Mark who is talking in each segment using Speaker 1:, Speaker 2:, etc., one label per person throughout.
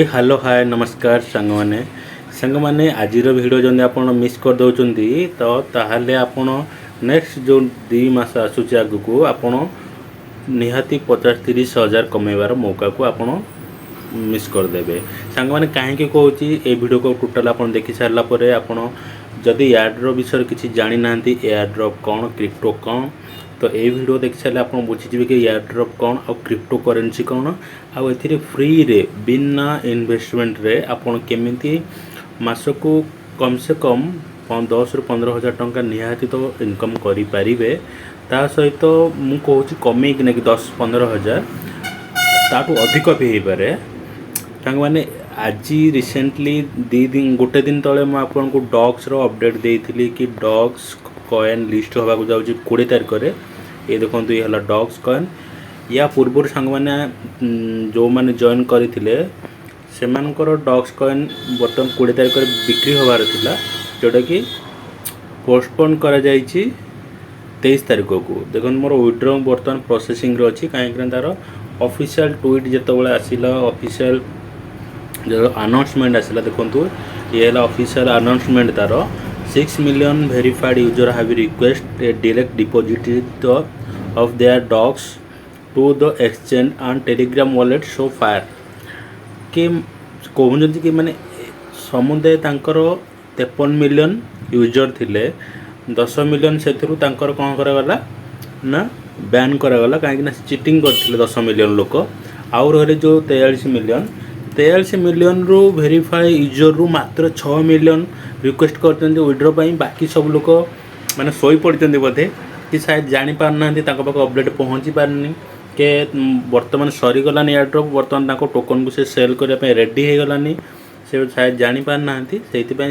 Speaker 1: Hello hi नमस्कार सांग मैंने आज वीडियो जब आप मिस कर दौरान तो ताहले आपण नेक्स्ट जो 2 मास आसूँ आग को आपण निहाती 50-30 हज़ार कमेबार मौका को आपण मिस करदे। सांग मैंने कहीं कहूँ ये वीडियो को टोटाल आप देखी सारापर आपण जदि एयरड्रॉप विषय किसी जानी ना एयरड्रॉप कौन क्रिप्टो कौन तो ये वीडियो देखी सारे आप बुझीजे कि एयरड्रॉप कौन और क्रिप्टो करेन्सी कौन आउ ए फ्री रे बिना इन्वेस्टमेंट रे आपण केमिति मासको कम से कम 10 ରୁ 15 हज़ार टंका निहाती तो इनकम करें ता सहित मु कहूँ कमे कि 10-15 हज़ार ताठू अधिक भी हो पारे। मैंने आज रिसेंटली गोटे दिन तले मुझे डॉग्स रो अपडेट देती कि डॉग्स कॉइन लिस्ट होगा जाऊँगी 20 तारिख में। ये देखो ये है डॉग्स कॉइन या पूर्व सांग मैंने जो मैंने जॉइन करते से डॉग्स कॉइन बर्तमान 20 तारिख में बिक्री होबार था जोटा कि पोस्टपोन करा 23 तारिख को। देखो मोर विड्रॉ बर्तमान प्रोसेसिंग अच्छी कहीं तार ऑफिशियल ट्वीट जिते आसला ऑफिशियल जो अनाउंसमेंट आसला देखो ये है ऑफिशियल अनाउंसमेंट तार 6 million verified user have request a direct deposit of their dogs to the exchange and telegram wallet so far कि कहूँ कि माने समुदाय तांकर 53 मिलियन यूजर थिले 10 मिलियन से कौन करागला ना बैन करागला कहीं चिटिंग करते 10 मिलियन लोक आउ रही जो 43 मिलियन रु वेरीफाई यूजर रु मात्र 6 मिलियन रिक्वेस्ट करते विड्रॉ बाकी सब लोग मैंने शोई पड़ते बोधे कि शायद जापारना अपडेट पहुँची पारनी के बर्तमान सरीगलानी एयरड्रॉप बर्तमान टोकन को से सेल करने रेडी हो गलानी से शायद जापारना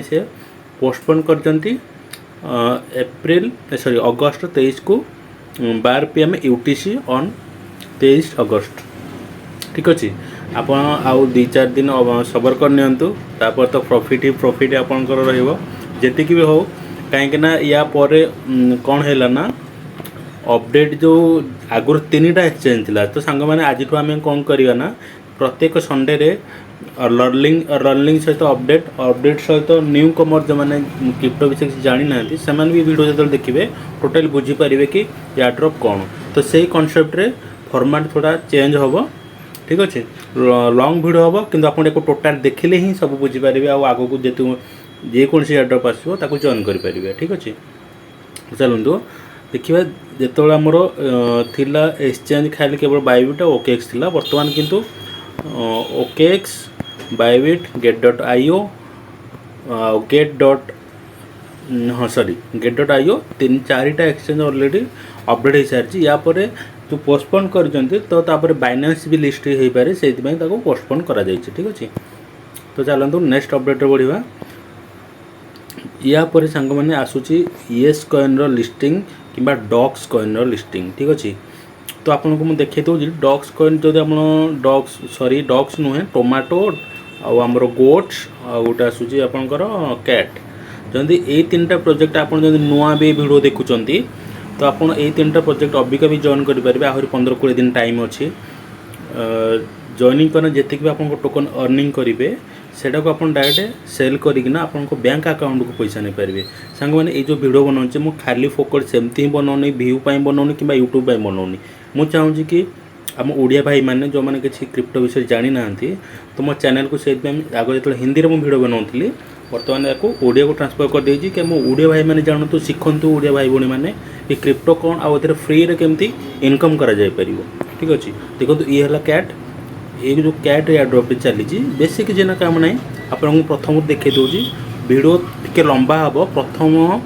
Speaker 1: से पोस्टपोन कर अगस्ट 23 को 12 PM UTC ऑन 23 अगस्त। ठीक अच्छे आप आउ 2-4 दिन सबर कर तो प्रॉफिट आपंकर रही भी हो कहीं या पर कौन है ना अपडेट जो आगुरी 3टा एक्सचेंज थिला तो सांग मैंने आज आम कौन करवा ना प्रत्येक संडे रे रनिंग सहित अपडेट सहित न्यू कमर जो मैंने क्रिप्टो विषय जानी ना से भी वीडियो जो देखिए टोटाल बुझीपारे कि एयरड्रॉप कौन तो से कॉन्सेप्ट रे फॉर्मेट थोड़ा चेंज हम। ठीक अच्छे लॉन्ग वीडियो हम कि आपको टोटाल देखिले ही सब बुझीपारे आग को जेकोसी एयरड्रॉप आसो जॉइन करेंगे। ठीक अच्छे चलतु देखा जो आमर थिला एक्सचेंज खाली केवल बायबिट और ओकेएक्स थिला बर्तमान किंतु ओकेएक्स बायबिट get.io get.io 3-4टा एक्सचेंज ऑलरेडी अपडेट हो सारी या पर जो पोस्टपोन करते तो तापर बाइनान्स भी लिस्ट हो पारे से पोस्टपोन करा जायछि। ठीक अच्छे तो चलतु नेक्स्ट अपडेट बढ़िया या पर सांग मैंने आसूची येस कॉइन रो लिस्टिंग किंबा डॉग्स कॉइन रो लिस्टिंग। ठीक अच्छे तो आपको मुझे देखा दूसरी डॉग्स कॉइन जो डॉग्स नुहे टोमाटो आमर गोट्स गोटे आसूची आपंकर कैट जदि ये 3टा प्रोजेक्ट आप नुआ भी वीडियो देखुं तो आप 3टा प्रोजेक्ट अबिका भी जॉइन करेंगे आहरी 15-20 दिन टाइम अच्छी जॉइनिंग करना जी भी आप टोकन अर्निंग करेंगे सेटा को आप डायरेक्ट सेल करना आप बैंक अकाउंट को पैसा नहीं पारे। सांग मैंने ये जो वीडियो बनाऊे मुझे खाली फोकस सेमती ही बनाऊनी व्यू बनाऊनी कि यूट्यूब बनाऊनी मुझे चाहूँगी कि आम ओडिया भाई मैंने जो मैंने किसी क्रिप्टो विषय जानी ना तो मो चैनल को से आगे जो हिंदी में वीडियो बनाऊली बर्तमान या ओडिया को ट्रांसफर कर देजी कि मो ओडिया भाई मैंने जानतु शिखतु ओडिया भाई भौणी मैंने कि क्रिप्टो कौन आउ फ्री रे केमती इनकम करा जाय परिबो। ठीक अच्छे देखो ये है कैट ये जो कैट एयरड्रॉप चली बेसी किसी ना काम ना आपको प्रथम देखे दूसरी वीडियो टिके लंबा हम प्रथम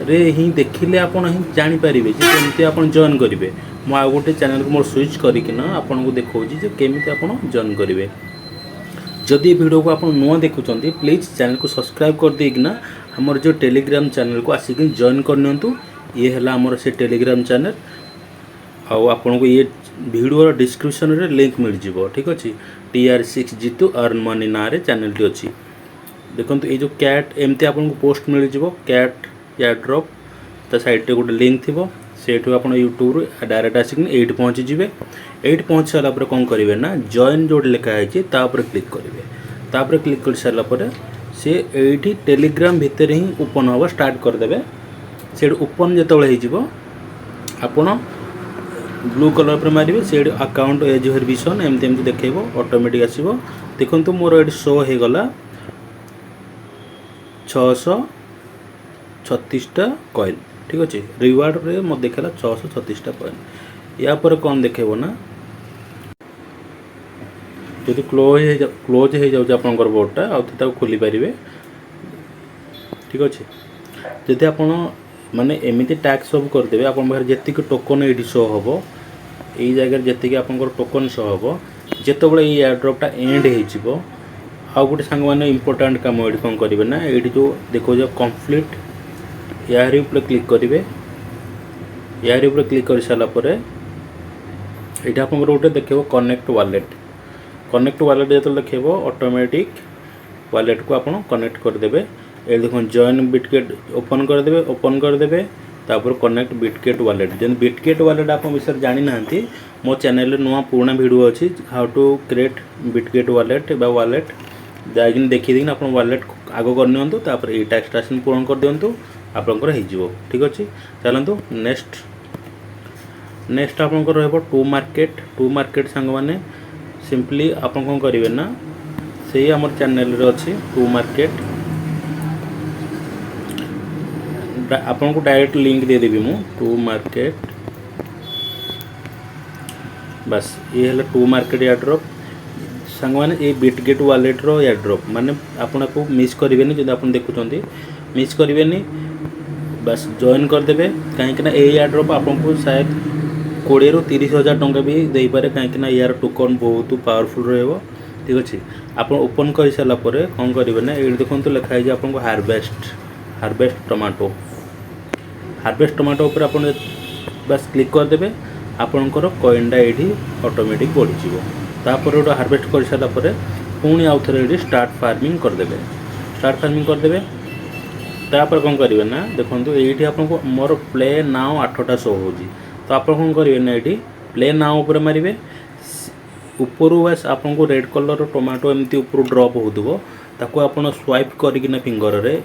Speaker 1: रे ही देखिले आप जानीपारे केमती आप जॉइन करेंगे मु आ गोटे चैनल को मोर स्विच करना आपको देखा केमी आप जॉइन करेंगे। जदि वीडियो को आप नुआ देखुं प्लीज़ चैनल को सब्सक्राइब कर देना हमर जो टेलीग्राम चैनल को आसिक जॉइन करनियंतु ये है आमर से टेलीग्राम चैनल आपन को ये वीडियो डिस्क्रिप्शन रे लिंक मिल जिवो। ठीक अच्छे TR6 जीतू अर्न मनी ना रे चैनल टी अच्छी देखो ये जो कैट एमती आपको पोस्ट मिल जिवो कैट एयरड्रॉप तो साइड रे गोटे लिंक थी सेठू आप यूट्यूब डायरेक्ट आसिक एट पहुँची जाए। एट पहुँच सारापर कौन करेंगे ना जॉइन जो लिखाई क्लिक करेंगे। तापर क्लिक कर सारापर सी ये टेलीग्राम भितर ही ओपन हम स्टार्ट करदे। से ओपन जो आपण ब्लू कलर पर मारे से अकाउंट एज वेरिफिकेशन एमती एमती देखेब ऑटोमेटिक आसो। देखो मोर ये शो हो गला 636टा कॉइन। ठीक अच्छे रिवार्ड रे मत देखला 636टा कॉइन। या पर कौन देखेब ना जो क्लोज हो जाऊँ आपंकर बोर्डटा आउ खोली पारे। ठीक अच्छे जदि आप माने एमती टैक्स सब करदे आप जी टोकन ये शो हम यही जगह जी आप टोकन शो हम जिते बड़े ये एयरड्रॉपटा एंड हो आउ गोटे सांग मैंने इंपोर्टाट कम ये कौन करेंगे ना ये जो देखो जो कम्प्लीट यार ऊपर क्लिक करेंगे। यार ऊपर क्लिक कर सारापर ये आप गोटे देखेब कनेक्ट वॉलेट। कनेक्ट वॉलेट जो देखेब ऑटोमेटिक वॉलेट को आप कनेक्ट करदे। ये देखो जॉइन बिटगेट ओपन करदे। ओपन करदे तापर कनेक्ट बिटगेट वॉलेट। जब बिटगेट वॉलेट आप विषय जानी ना मो चैनल नुआ पुराना वीडियो अच्छी how to create Bitget wallet बा वॉलेट जाकि देखी आप वॉलेट आग करनी तापर ये टैक्स पूर्ण कर दिंतु आपंकर हो। ठीक अच्छे चलतु नेक्स्ट आपंकर रहा टू मार्केट। टू मार्केट सांग मैंने सिंपली आप कौन करेंगे ना से आम चैनल अच्छी टू मार्केट आपन को डायरेक्ट लिंक दे देबी मु टू मार्केट। बस ये है टू मार्केट एयरड्रॉप सांग मैंने ये बिटगेट वॉलेट रो एयरड्रॉप माने आपन को मिस करेंगे जब आप देखुं मिस करेंगे। बस जॉइन करदे कहीं ये एयरड्रॉप आपको शायद 20 ରୁ 30,000 टंका भी दे पारे कहीं यार टोकन बहुत पावरफुल रहा। ठीक अच्छे आप ओपन कर सारापर कौन करेंगे ना ये देखो लिखाई आपको हार्वेस्ट टमाटो। हार्वेस्ट टमाटो पर आप बस क्लिक करदे आपणकर कॉइनटा ये ऑटोमेटिक बढ़ी तापर गोटे हार्वेस्ट कर सारापर पुणी आउ थे ये स्टार्ट फार्मिंग करदे। स्टार्ट फार्मिंग करदे तापर कौन करेंगे ना देखो ये आपको मोर प्ले नाउ 8टा शो हो। तो आप कौन करेंगे ना ये प्ले नाउ पर मारे ऊपर बस आपको रेड कलर टमाटो एमती ऊपर ड्रॉप हो आप स्वाइप करना फिंगर रे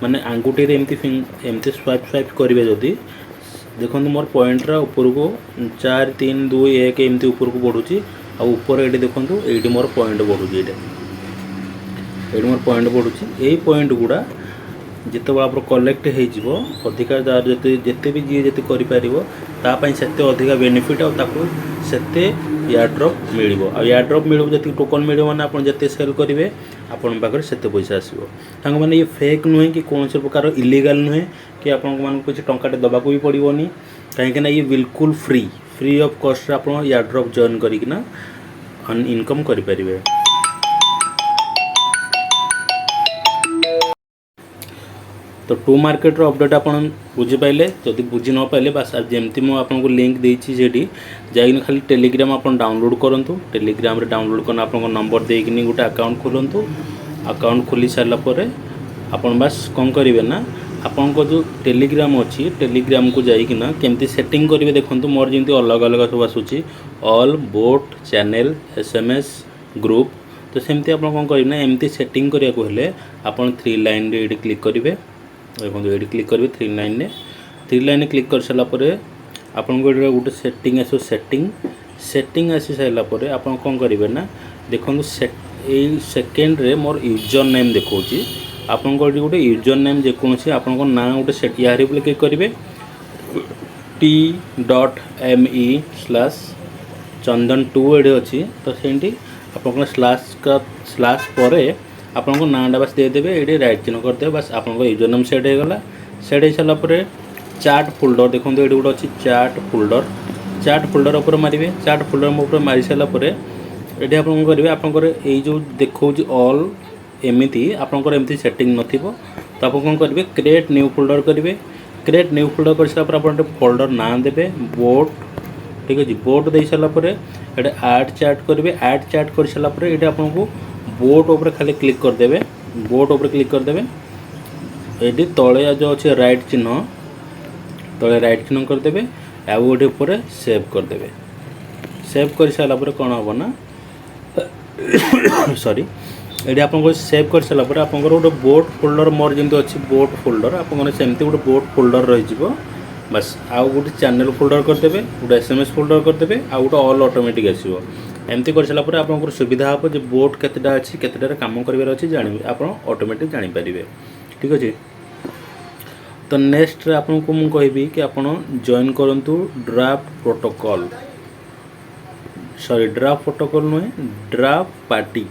Speaker 1: माने आंगुठी एमती स्वाइप करेंगे जदि देखो मोर पॉइंटर ऊपर को 4 3 2 1 एमती ऊपर को बढ़ुची ऊपर ये देखो ये मोर पॉइंट बढ़ुची ये मोर पॉइंट बढ़ुची यही पॉइंट गुड़ा जिते आप कलेक्ट हो अधिका जिते भी जी जी करें से अधिका बेनिफिट आते एयरड्रॉप मिल एयरड्रॉप मिल जी टोकन मिले मैंने आप जिते सेल करेंगे आपण पाखे से पैसा आसो। सांग मैंने ये फेक नुहे कि कौन से प्रकार इलीगल नुहे कि आपन किसी टंकाटे दबाक भी पड़ोनी कहीं ये बिल्कुल फ्री ऑफ कॉस्ट आप एयरड्रॉप जॉइन करना इनकम करें। तो टू मार्केट रो अपडेट आप बुझीपारे जदि बुझी न पारे बस जमती मुझे लिंक देती जाइन खाली टेलीग्राम आप डाउनलोड करूँ। टेलीग्राम रे डाउनलोड करना आप नंबर देकिनी गोटे अकाउंट खोलतु। अकाउंट खोली सारापर आपन बस कौन करेंगे ना आपन को जो टेलीग्राम अच्छी टेलीग्राम को जाइकिना केमती सेटिंग करेंगे देखो मोर जमी अलग अलग सब आसूँ all bot channel SMS group. तो सेमती आप कौन करेंगे ना एमती सेटिंग करने को हेले आपन 3 लाइन ये क्लिक करेंगे। देखो ये क्लिक करेंगे 3 लाइन क्लिक कर सारापर आपन को गोटे सेटिंग आसो। सेटिंग आसी सारापर आप कौन करेंगे ना देखो सेकेंड रे मोर यूजर नेम देखो आपन को गोटे यूजर नेम जेकोसी आपन को ना गोटे सेट यार क्लिक करेंगे t.me/chandan2 ये अच्छी। तो सेमती आप स्लैश पर आपन को नाटा बस देदेवे ये राइट चिन्ह करदे बस आपन को यूजर नेम सेट होगा। सेट हो सारापर चार्ट फोल्डर देखो ये गोटे अच्छी चार्ट फोल्डर ऊपर मारे चार्ट फोल्डर मारी सारापर ये आप करेंगे आपंकर ये जो देखो ऑल एमती आपंकर एमती सेटिंग नथिबो। तो आप कौन करेंगे क्रिएट न्यू फोल्डर करेंगे। क्रिएट न्यू फोल्डर कर सारा आप फोल्डर ना देवे बोट। ठीक अच्छे बोट दे सारापर ये ऐड चैट करेंगे। ऐड चैट कर सारापर ये आपको बोट उपर खाली क्लिक करदे। बोट उपर क्लिक करदे ये तले जो अच्छे राइट चिन्ह तले राइट चिन्ह करदेवे आउ गोटे ऊपर सेव करदेवे। सेव कर सारा पर कौन हम ना सॉरी ये आप सेव कर सारापर आप गोटे बोट फोल्डर मोर जमी अच्छी बोट फोल्डर आपमती गोटे बोट फोल्डर रही बस आउ गोटे चैनल फोल्डर करदेवे गोटे SMS फोल्डर करदेवे आउ गोटे ऑल ऑटोमेटिक आसो एमती कर सारापर आप सुविधा हे जो बोट केतेटा अच्छी केतेटार काम करार अच्छी जान आप ऑटोमेटिक जानीपारे। ठीक अच्छे तो नेक्स्ट आपको मुझे कहबी कि आप जॉइन करूँ draft protocol sorry draft protocol नुहे ड्राफ्ट पार्टी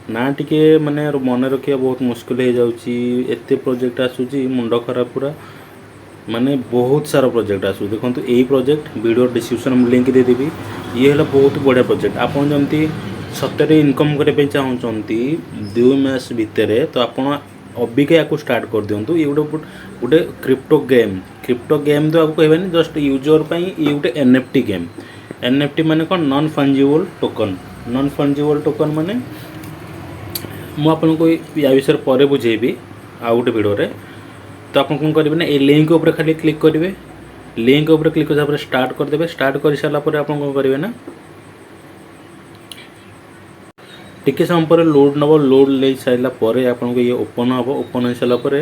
Speaker 1: ना टिके माने मन रखा बहुत मुस्किल हो जाऊँगी एत प्रोजेक्ट आसूँ मुंड खराब पूरा माने बहुत सारा प्रोजेक्ट आसू देखो यही प्रोजेक्ट वीडियो डिस्क्रिप्शन लिंक देदेवी ये है बहुत बढ़िया प्रोजेक्ट आप जमी सतरे इनकम करने चाहते 2 मास भितर तो आप अबिका या स्टार्ट कर दिंतु ये गोटे क्रिप्टो गेम तो आपको कहबानी जस्ट यूजर पर ये गोटे NFT गेम NFT माने कौन नॉन फंजिबल टोकन माने मुझे आपको या विषय पर बुझेबी आउ गोटे वीडियो तो आप कौन करेंगे ना ये लिंक उपर खाली क्लिक करेंगे लिंक उपर क्लिक कर स्टार्ट करदे स्टार्ट कर सारापर आप कौन करेंगे ना टिके समय पर लोड नब लोड ले सारा आपको ये ओपन हम ओपन हो सारापर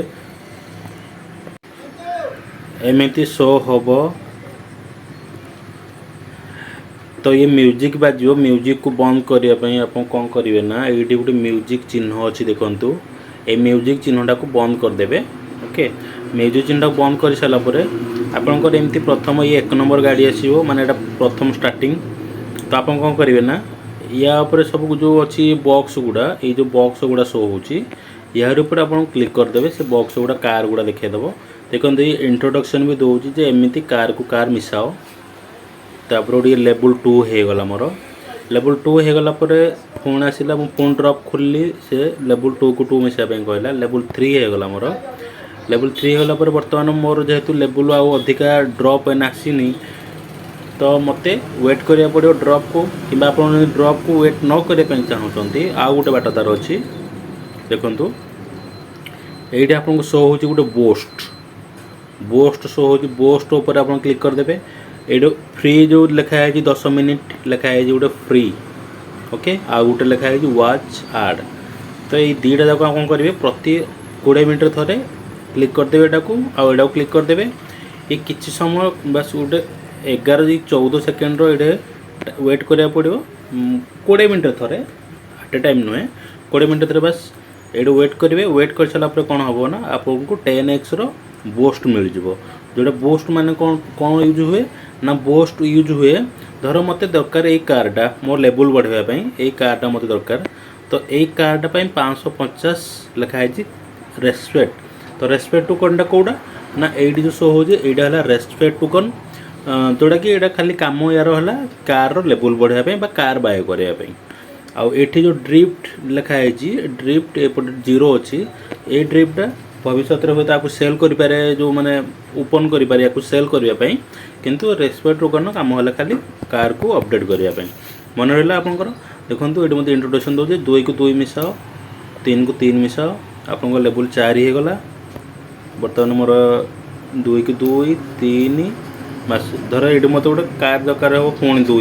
Speaker 1: एमती शो हम तो ये म्यूजिक बाजो म्यूजिक को बंद करने आप कौन करेंगे ना ये गोटे म्यूजिक चिन्ह अच्छी देखु ये म्यूजिक चिन्हटा को बंद करदे ओके म्यूजिक चिन्ह बंद कर सारापर आपंकर एमती प्रथम ये 1 नंबर गाड़ी आसो माने प्रथम स्टार्टिंग तो आप कौन करेंगे ना या उपर सब जो अच्छी बॉक्स गुड़ा ये जो बॉक्स गुड़ा शो होची यार ऊपर आप क्लिक करदे से बॉक्स गुड़ा कार गुड़ा देखिदेव देखो ये इंट्रोडक्शन भी दूसरी जे एमती कार को कार मिसाओ तापर गोटे लेवल 2 हो गला मोर लेवल 2 हो गला फोन आसला फोन ड्रॉप खोलली से लेवल 2 को 2 मिसापी कहला लेवल 3 हो गला मोर लेवल 3 होला पर वर्तमान मोर जेहेतु लेवल आउ अधिका ड्रॉप आसीनी तो मते वेट करिया पड़ो ड्रॉप को कि आप ड्रॉप को वेट न करने चाहते आउ गोटे बाट तार अच्छी देखु ये आपको शो हो गोटे बोस्ट शो हो बोस्ट उपर आप क्लिक करदे ये फ्री जो लिखाई 10 मिनिट लिखाई गोटे फ्री ओके आ गोटे लिखाई वाच आड तो ये दुईटा जाक कौन करेंगे प्रति 20 मिनट थे क्लिक करदे यहाँ को क्लिक करदे ये किसी समय बस गोटे 11-14 सेकेंड वेट करा पड़ो 20 मिनट थे एट ए टाइम नुहे 20 मिनट थे बस ये वेट करेंगे वेट कर सारापर कौन हम ना आपको 10x बोस्ट मिल जाव जोटा बोस्ट माने कौन कौन यूज हुए ना बोस्ट यूज हुए धर मत दरकार ये कारटा मोर लेवल बढ़ाई ये कारटा मत दरकार तो ये कारटा 550 लिखाई रेस्पेक्ट तो रेस्पेक्ट टोकन कौटा ना ये जो शो हो यहाँ रेस्पेक्ट टोकन जोटा कि यहाँ खाली कम यार है कार लेवल बढ़ाई कार बाय करने आउ एठी जो ड्रिफ्ट लिखाई ड्रिफ्ट एपटे 0 अच्छी ये ड्रिफ्टा भविष्य में हूँ आपको सेल करें जो मैंने ओपन कर सेल करने किंतु रेस्पेक्ट टोकन कम है खाली कार को अपडेट करने मन रहा आपंकर देखो ये मत इंट्रोडक्शन दूसरे 2 को 2 मिसाओ 3 को 3 मिसाओ आप लेवल 4 हो गला बर्तमान मोर 2 को 2 3 बस धर ये मत गोटे कार दरकार हो पुणी 2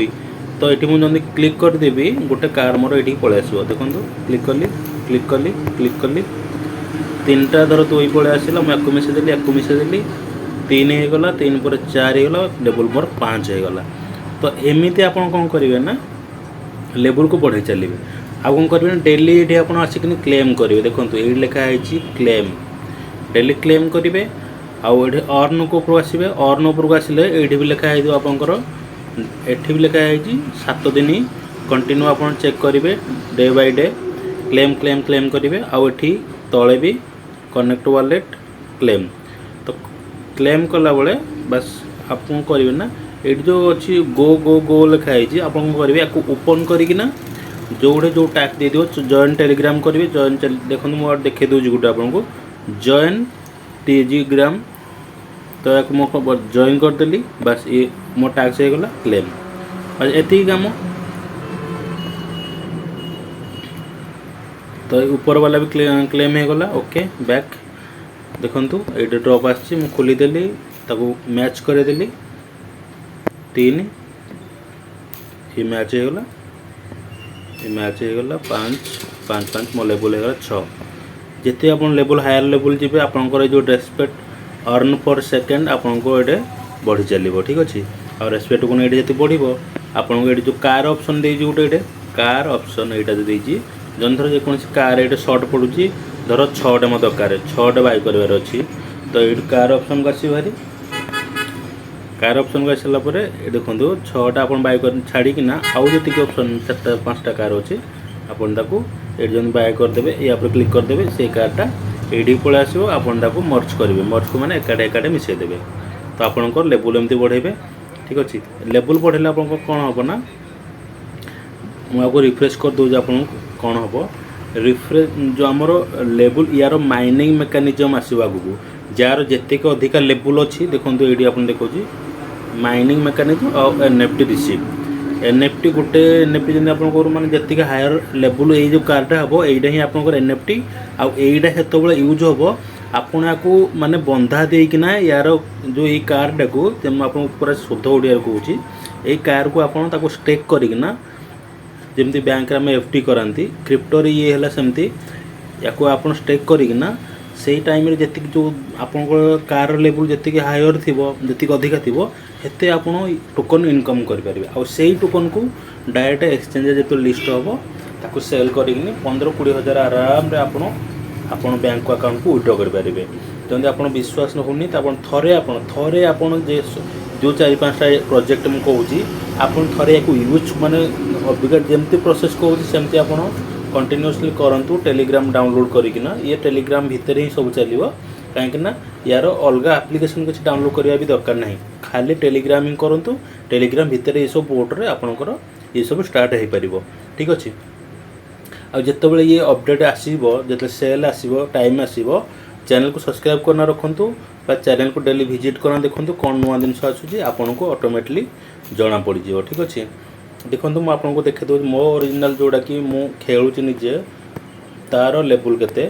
Speaker 1: तो ये मुझे क्लिक करदेवी गोटे कार मोर ये पलि आसो देखो क्लिक कली 3टा धर 2 पलि आसला मुझे मिसेदेली 3 हो गला 3 पर 4 हो गला लेवल मोर 5 हो गला तो एमती आप कौन करेंगे ना लेवल को बढ़ाई चलिए आ कौन करेंगे डेली ये आप आसिक क्लेम करेंगे देखो ये लिखाई क्लेम डेली क्लेम करेंगे आउ ये अर्न को ऊपर आसवे अर्न ऊपर को आसिले ये भी लिखाई आपंकर एठी भी लिखाई 7 दिन कंटिन्यू आप चेक करेंगे day by day claim claim claim करेंगे आउ एठी तले भी कनेक्ट वॉलेट क्लेम तो क्लेम कला बेले बस आप करेंगे ना ये जो अच्छी गो गो गो लिखाई आप करेंगे या ओपन करना जो गोटे जो टैग दे दिव जॉइन टेलीग्राम करेंगे जॉइन देखो मुझे देखी दूसरी गोटे आपको जॉइन टेलीग्राम तो या जॉइन करदेली बस ये मो टैक्स हो गला क्लेम बस एति काम तो ऊपर वाला भी क्लेम हो गला ओके बैक देखो ये ड्रॉप आसी खोलीदेली ताको मैच करदेली 3 ये मैच हो गला ये मैच हो गला 5 5 5 मो लेवल हो 6 जिते आप लेवल हायर लेवल जी आपंकर जो रेस्पेक्ट अर्न पर सेकेंड आपको ये बढ़ी चलो ठीक अच्छे आ रेस्पेक्ट को ये जी बढ़ आपको ये जो कार ऑप्शन दे गोटे ये कार ऑप्शन यहाँ जो देती जन थर जेकोसी कार ये सर्ट पड़ू धर 6टे मो दरकार 6टे बाय करार अच्छी तो ये कार ऑप्शन को आस भारी कार ऑप्शन को आसारा पर देखो 6टा आप बाय कर छाड़ीना आउ जी ऑप्शन 4टा 5टा कार अच्छे आपन ताको ये जो बाय करदे या क्लिक करदे से कारटा ये पलि आसो आपन मर्ज करेंगे मर्ज को मैंने एकाटे एकाटे मिसेदेवे तो आपंकर लेवल एमती बढ़ेबे ठीक अच्छे लेवल बढ़ेगा आप कौन हम ना मुझे रिफ्रेश कर दूँ आप कौन हम रिफ्रेश जो आमर लेवल यार माइनिंग मेकानिजम आसो आगू जार जेतिक अधिका लेवल अच्छी देखो ये आप देखो माइनिंग मेकानिजम और एनएफटी रिसीव एनएफटी गोटे एनएफटी जब आप माने जी हायर लेवल ये जो कार्डा हम यहीटा ही आप एनएफटी आईटा जो यूज हम आपण या माने बंधा देकिना यार जो ये कार्डा को आप पूरा शुद्ध ओडिया कहूँ ये कार को आप स्टेक करना जमती बैंक में एफडी कराती क्रिप्टोरे ये है सेमती या आप स्टेक करना से टाइम रे जति जो आप कार लेवल जी हायर थी जी अधिका थी हेते आप टोकन इनकम करेंगे आ से टोकन को डायरेक्ट एक्सचेंज जो लिस्ट हम ताको सेल कर 15-20 हज़ार आराम रे आपण बैंक अकाउंट को विड्रॉ करेंगे जब आप विश्वास होनी तो थे आप जो 4-5टा प्रोजेक्ट मुझे कहूँ आप थे यूज माने अबिका जमती प्रोसेस कहूँ सेमती आप कंटिन्यूअसली करूँ टेलीग्राम डाउनलोड करना ये टेलीग्राम भितर ही सब चलो कहीं यार अलग एप्लिकेशन किसी डाउनलोड करवा भी दरकार ना खाली टेलीग्राम ही करूँ टेलीग्राम भितर ये सब बोर्ड आपंकर ये सब स्टार्ट हो पार ठीक अच्छे आते ये अपडेट आसो जो सेल आसो टाइम आसो चैनल को सब्सक्राइब करना रखुँ चैनल को डेली विजिट करना देखूँ कौन नुआ जिन आसूँ आपन को ऑटोमेटिकली जना पड़ जाए ठीक अच्छे देखो मुझे आपको देखे दूँ मो ओरिजिनल जोड़ा कि मु खेलुची निजे तार लेवल केते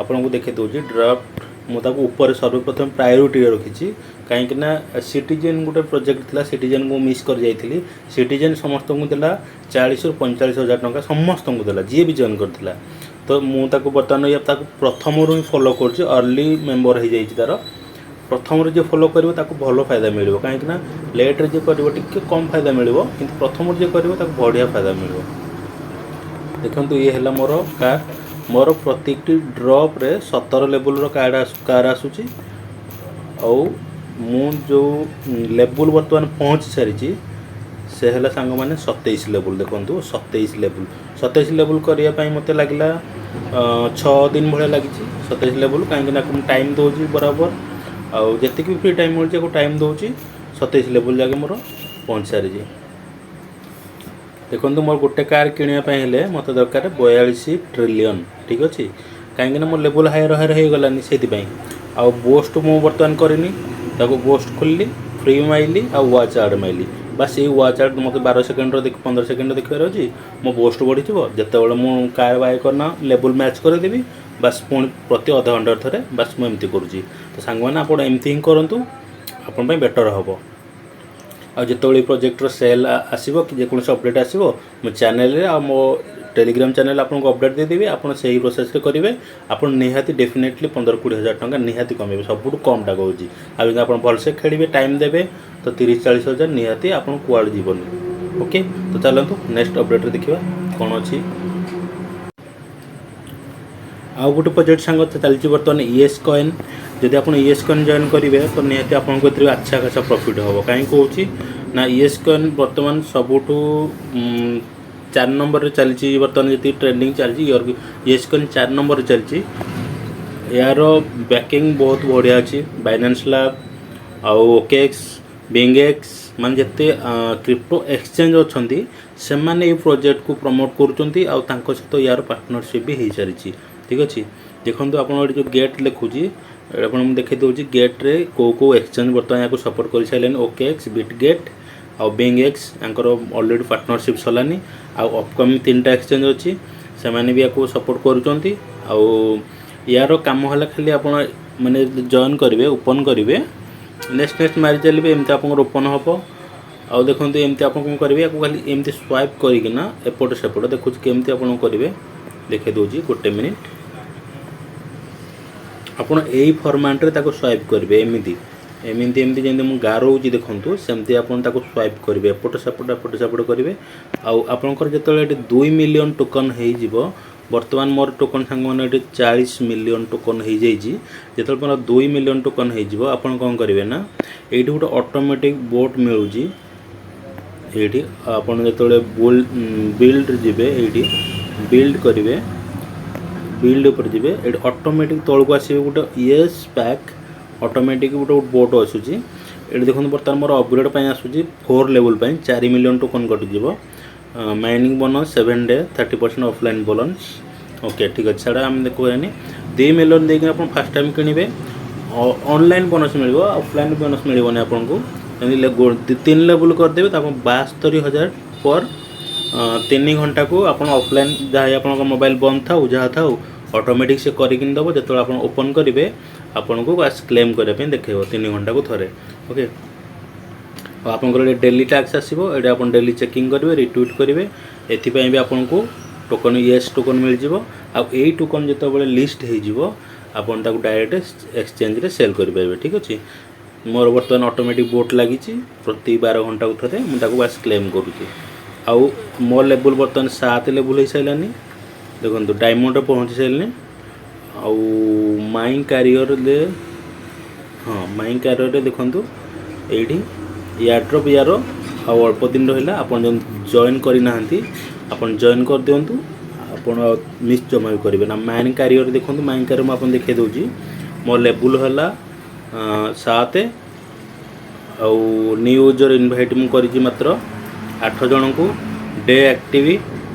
Speaker 1: आपको देखे दूँ ड्राफ्ट मुझे ऊपर सर्वप्रथम प्रायोरिटी रखी कहीं सिटीजन गोटे प्रोजेक्ट थी सिटीजन को मिस कर जाइली सिटीजन समस्त को देला 40-45 हज़ार टंका समस्त को देला जी भी जॉइन करथिला तो मुझे बर्तमान या प्रथम रू फॉलो कर अर्ली मेंबर हो जाइए तार प्रथम जो फॉलो कर भल फायदा मिल कहीं लेट्रे जो कर कम फायदा मिल कि प्रथम जो कर बढ़िया फायदा मिल देखो ये है मोर कार मोर प्रत्येक ड्रॉप रे 17 लेवल कार आसूची मु जो लेवल बर्तमान पहुँच सारी से है सांग मैंने 27 लेवल देखो 27 लेवल करने मत लगला 6 दिन भाया लगी 27 लेवल कहीं टाइम दूसरी बराबर आउ जी भी फ्री टाइम मिलूँ टाइम दूसरी 27 लेवल जाके मोर पहुँच सारी देखो मोर गोटे कार किनापे मत दरकार 42 ट्रिलियन ठीक अच्छे कहीं मोर लेवल हायर हायर हो गलानी से आउ बोस्ट मु बर्तमान करनी बोस्ट खोलली फ्री माइली आ वाच आर्ड माइली बस ये वाच आर्ड मत 12 सेकेंड 15 सेकेंड देखार अच्छी मो बोस्ट बढ़ी जिते मु कार बाय करना लेवल मैच करदेवी बस पुणी प्रति अध घंटा थे बस मुझे करुँची तो सांग मैंने आप एमती ही करूँ आपण बेटर हम आते प्रोजेक्टर सेल आसो कि जेकोसी अपडेट आसो मो चैनल आ मो टेलीग्राम चैनल आपको अपडेट देदेवी आप सही प्रोसेस करेंगे आप निहाती डेफिनेटली 15-20 हज़ार टंका निहाती कमेबे सबुठ कमटा कहूँ आज आप भलसे खेलेंगे टाइम देवे तो 30-40 हज़ार निहाती आप कुआड़ जीवन ओके तो चलतु नेक्स्ट अपडेट देखा कौन अच्छी आउ गोटे प्रोजेक्ट सांग चलती बर्तमान ईएस कॉइन जदि आप ईएस कॉइन जॉइन करेंगे तो निहाती आपको अच्छा खासा प्रॉफिट हम कहीं कहूँ ना ईएस कॉइन बर्तमान सबुठ 4 नंबर चलती बर्तमान जी ट्रेंडिंग चलती ईएस कॉइन 4 नंबर चलती यार बैकिंग बहुत बढ़िया अच्छी बाइनेंस लैब आउ ओकेएक्स बिंगएक्स मान जिते क्रिप्टो एक्सचेंज अच्छा से मैंने ये प्रोजेक्ट को प्रमोट करुँच सहित यार पार्टनरशिप भी हो सारी ठीक अच्छे देखो आप जो गेट लिखुची आप देखे दूसरी गेट रे को एक्सचेंज बर्तमान यहाँ सपोर्ट कर सारे ओकेएक्स बिटगेट आउ बिंगएक्स यांकर ऑलरेडी पार्टनरशिप सलानी आउ अपकमिंग 3टा एक्सचेंज अच्छी से मैंने भी आपको सपोर्ट करुँच आउ यार कम है खाली आप मैंने जॉइन करेंगे ओपन करेंगे नेक्स्ट नेक्स्ट मारी चलिए एमती आप ओपन हम आउ देखो एमती आप करेंगे आपको खाली एमती स्वाइप करना एपट सेपट देखो केमती आप करेंगे देखे दूसरी गोटे मिनिट आपड़ यही फर्माट रे स्वाइप करेंगे एमती एमती एमती जमी गारोची देखूँ सेमती आप स्वाइप करेंगे एपट सेपट करेंगे आपंकर जो 2 मिलियन टोकन हो बर्तमान मोर टोकन सांग मैंने 40 मिलियन टोकन हो जो मोर 2 मिलियन टोकन हो आपड़ कौन करेंगे ना ये गोटे ऑटोमेटिक बोट मिलूँ ये आपड़ जो बिल्ड जीवे ये बिल्ड करेंगे बिल्ड उपर जी ये ऑटोमेटिक तौक आसवे गोटे येस पैक ऑटोमेटिक गोटे बोट आसूँ ये देखो बर्तमान मोर अपग्रेड आसूँ 4 लेवल 4 मिलियन टोकन कटिज mining bonus 7 day 30% offline bonus okay ठीक अच्छे छाड़ा आम कहनी 2 मिलियन देकर आप फास्ट टाइम किणवे ऑनलाइन बोनस मिल ऑफलाइन बोनस मिलने आपको 3 लेवल करदे तो 72,000 पर 3 घंटा को आप ऑफलाइन जहाँ आप मोबाइल बंद था जहाँ था ऑटोमेटिक से करके दब जो आप ओपन करेंगे आपन को बस क्लेम करने देखेब 3 घंटा को थरे ओके आपंकर डेली टैक्स आसो ये आप डेली चेकिंग करेंगे रिट्वीट करेंगे एपाई भी आपन को टोकन येस टोकन मिल जाए यही टोकन जो लिस्ट हो डायरेक्ट एक्सचेंज रे सेल करेंगे ठीक अच्छे मोर बर्तमान ऑटोमेटिक बोट लगी प्रति 12 घंटा को थे मुझे बस क्लेम करुँची आउ मो लेवल बर्तमान 7 लेवल हो सारानी देखो डायमंड पहुँची सारे आउ माइन क्यारियर हाँ माइन क्यारियर देखूँ ये एयरड्रॉप यार अल्प दिन रहा आप जॉइन करना आपन जॉइन कर दिंतु आपन मिस जमा भी करेंगे ना माइन क्यारियर देखो माइन क्यारियर मुझे देखे दूसरी मो लेवल है 7 आउ न्यू यूजर इनभाइट मुझे मात्र 8 जन को डे एक्टिव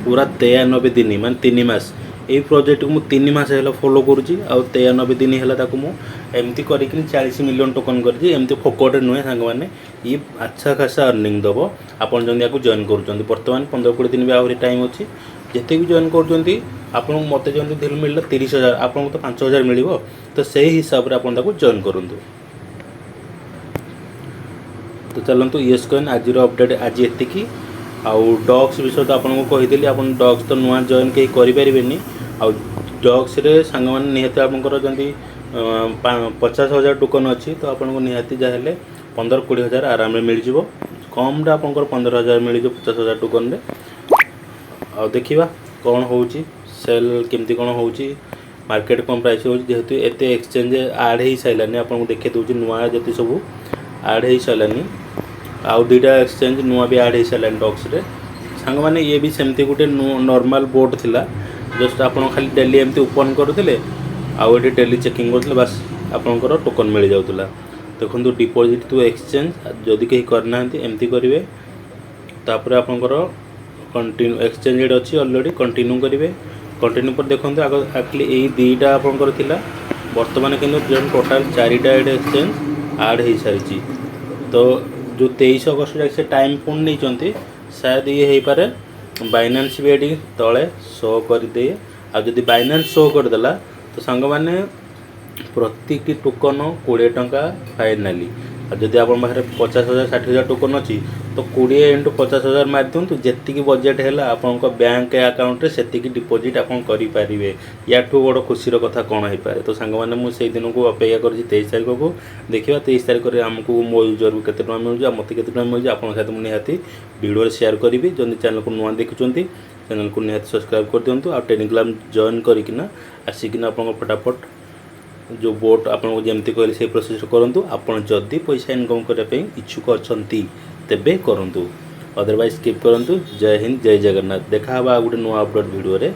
Speaker 1: पूरा 93 दिन मान 3 मास यही प्रोजेक्ट को 3 मास है फॉलो करुँची आउ 93 दिन है एमती कर 40 मिलियन टोकन करमती फोकट नुहे सांग मैंने ये अच्छा खासा अर्निंग दब आपड़ जब जॉइन कर बर्तमान 15-20 दिन भी आहरी टाइम अच्छी जिते भी जॉइन कर मत जमी दिल मिलला 30,000 आपको तो 5,000 मिल तो से हिसाब से आप जॉइन करूँ तो चलतु येस कॉइन आज अपडेट आज एति आउ डॉग्स विषय तो आपको कहीदी आप डॉग्स तो नुआ जॉइन कहीं करें आउ डॉग्स रे सांग मैंने निहती आपंकर जमी 50,000 टोकन अच्छी तो आपको निहती जहाँ 15-20 हज़ार आराम मिल जाव कम आप 15,000 मिल 50,000 टोकन रे आ देखा कौन हो सेल केमती कौन हो मार्केट कम प्राइस हो जेहेतु एत एक्सचेंज आड हो सारानी आपको देखे दूसरी नुआ जति सब आड हो सारानी आउ 2टा एक्सचेंज नुआ भी आड हो सारा डॉग्स रे सांग मैंने ये भी सेमती गोटे नॉर्मल बोट थिला जस्ट आप खाली डेली एमती ओपन करते आउ ये डेली चेकिंग करते बस आपंकर टोकन मिल जाऊला देखो डिपोजिट टू एक्सचेंज जदि कहीं करना एमती करेंगे तापर आपंकर कंटिन्यू एक्सचेंज अच्छी ऑलरेडी कंटिन्यू करेंगे कंटिन्यू पर देखो एक्चुअली यही 2टा आपंकर थिला बर्तमान किंतु टोटाल 4टा एक्सचेंज आड हो सारी तो जो 23 अगस्त जाए से टाइम पुणी नहीं शायद ये हो पारे बाइनान्स भी ये तले शो करदे आदि बाइनान्स शो करदेला तो सांग मैंने प्रति टोकन 20 टंका फाइनाली जदि आप 50,000 60,000 टोकन अच्छी तो 20 × 50,000 मार दिंतु जी बजेट है आप बैंक अकाउंट से डिपोजिट आप करेंगे या बड़ खुशी कथा कौन हो पाए तो सांग मैंने मुझे दिन को अपेक्षा कर 23 तारीख को देखा 23 तारीख में आमको मो यूजर को केते टଙ୍କା मिल मत के मिल आप निहाती वीडियो शेयर करी जब चैनल को नुआ देखुं चैनल को निहाती सब्सक्राइब कर दिंतु आ टेलीग्राम जॉइन करना आसिकिना आप फटाफट जो बोट आपको जमती कहले से प्रोसेस करूँ आपड़ जदि पैसा इनकम करने इच्छुक अच्छा तेबे करूँ अदरवाइज स्किप करूँ जय हिंद जय जगन्नाथ देखा गोटे नुआ अपडेट वीडियो रे।